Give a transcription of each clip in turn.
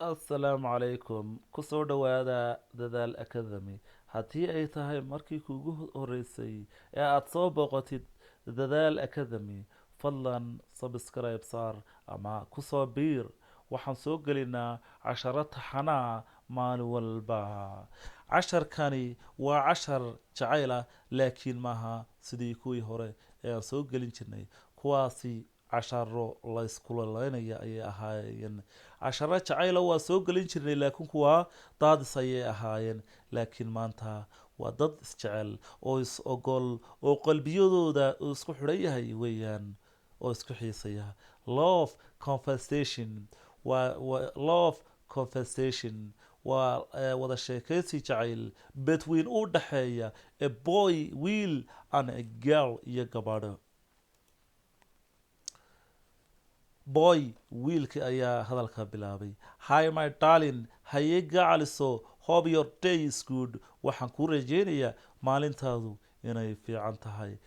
asalaamu calaykum kusoo dhowaada dadaal academy haddii ay tahay markii kuugu horeysay ee aada soo booqatid dadaal academy fadlan sabscribe saar ama kusoo biir waxaan soo gelinaa casharo taxanaa maalin walba casharkani waa cashar jacayla laakiin maaha sidii kuwii hore ee aan soo gelin jirnay kuwaasi casharo layskulaleynaya ayay ahaayeen casharo jacayla waa soo gelin jirnay laakiin kuwa daadis ayay ahaayeen laakiin maanta waa dad isjecel oo is ogol oo qalbiyadooda uu isku xidhan yahay weeyaan oo isku xiisaya love conversation love conversation waa wada sheekaysi jacayl between u dhaxeeya a boy wiil and a girl iyo gabadho boy wiilkii ayaa hadalka bilaabay hi my darling haye gacaliso hope your day is good waxaan kuu rajeynayaa maalintaadu inay fiican tahay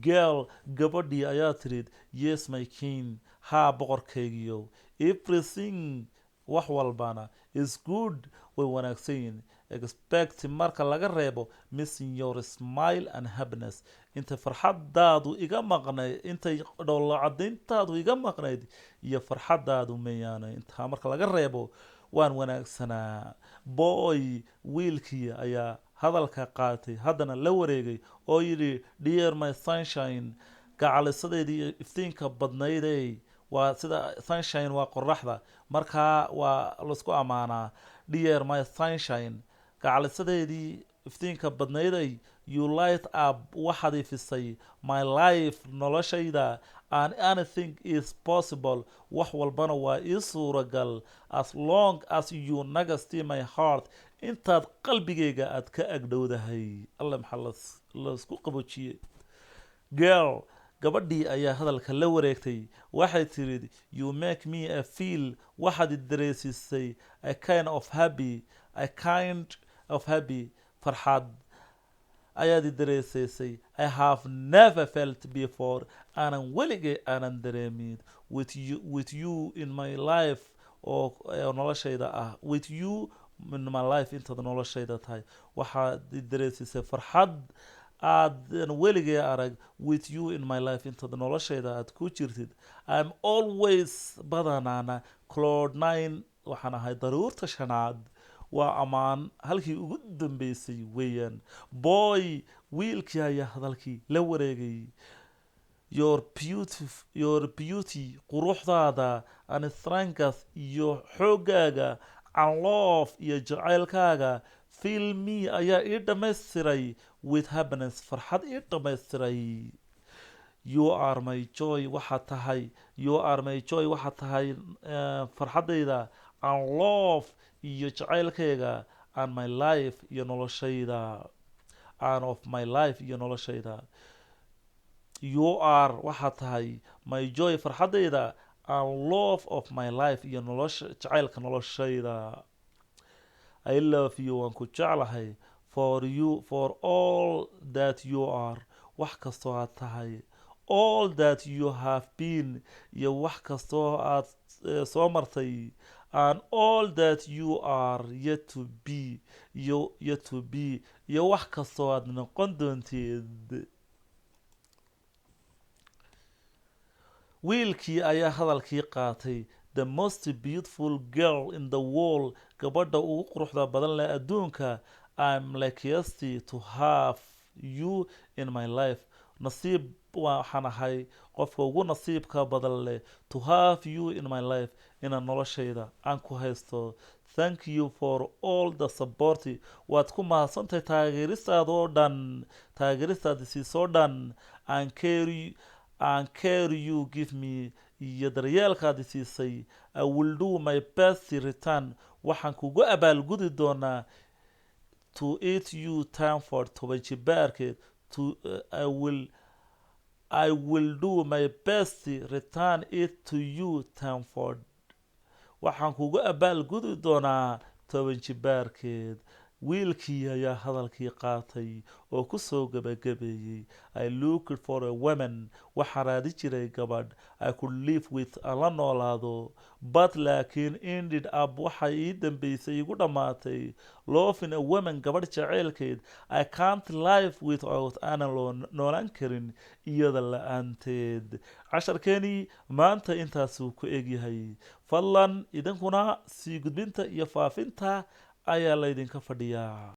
girl gabadhii ayaa tirid yes my king haa boqorkaygiyo everything wax walbana is good way wanaagsan yihin expect marka laga reebo missing your smile and happiness inta farxadaadu iga maqnayd intay dhoolla cadayntaadu iga maqnayd iyo farxadaadu mayaana intaa marka laga reebo waan wanaagsanaa boy wiilkii ayaa hadalka qaatay haddana la wareegay oo yidhi dear my sunshine gacalisadeedii iftiinka badnaydey waa sida sunshine waa qoraxda markaa waa laisku ammaanaa dear my sunshine gacalisadeedii iftiinka badnayday you light up waxaad ifisay my life noloshayda and anything is possible wax walbana waa ii suuragal as long as you nagasty my heart intaad qalbigayga aad ka agdhowdahay alle maxaa laisku qaboojiyey girl gabadhii ayaa hadalka la wareegtay waxay tirid you make me a feel waxaad dareesisay a kind of happy farxad ayaad dareesaysay I have never felt before aanan weligay aanan dareemin with you in my life oo noloshayda ah with you in my life intaad noloshayda tahay waxaad dareesisay farxad aadan weligay arag with you in my life intaad noloshayda aad ku jirtid I'm always badanaana cloud9 waxaan ahay daruurta shanaad waa ammaan halkii ugu dambeysay weeyaan boy wiilkii ayaa hadalkii la wareegay your beauty quruxdaada and strength iyo xoogaaga and love iyo jacaylkaaga fill me ayaa ii dhammaystiray with happiness farxad ii dhammaystiray you are my joy waxaad tahay farxadayda and love iyo jacaylkayga and my life iyo noloshayda and of my life iyo noloshayda you are waxaad tahay my joy farxadayda and love of my life iyo jacaylka noloshayda I love you waan ku jeclahay for all that you are wax kastoo aad tahay all that you have been iyo wax kastoo aad soo martay and all that you are yet to be iyo wax kastoo aad noqon doonteed wiilkii ayaa hadalkii qaatay the most beautiful girl in the world gabadha ugu quruxda badan leh adduunka I'm luckiest to have you in my life nasiib waxaan ahay qofka ugu nasiibka badan leh to have you in my life inaan noloshayda aan ku haysto thank you for all the support waad ku mahadsantahay taageeristaada siisoo dhan and care you give me iyo daryeelkaadi siisay I will do my best return waxaan kugu abaalgudi doonaa to eat you time for toban jibaarkeed I will do my best return it to you Tamford waxaan kugu abaalgudi doonaa toban jibaarkeed wiilkii ayaa hadalkii qaatay oo ku soo gabagabeeyey I looked for a woman waxaan raadi jiray gabadh I could live with aan la noolaado but laakiin ended up waxay ii dambaysay igu dhammaatay loving a woman gabadh jaceylkeed I can't live without aanan noolaan karin iyada la-aanteed casharkeenii maanta intaasuu ku egyahay fadlan idinkuna sii gudbinta iyo faafinta ayaa laydinka fadhiyaa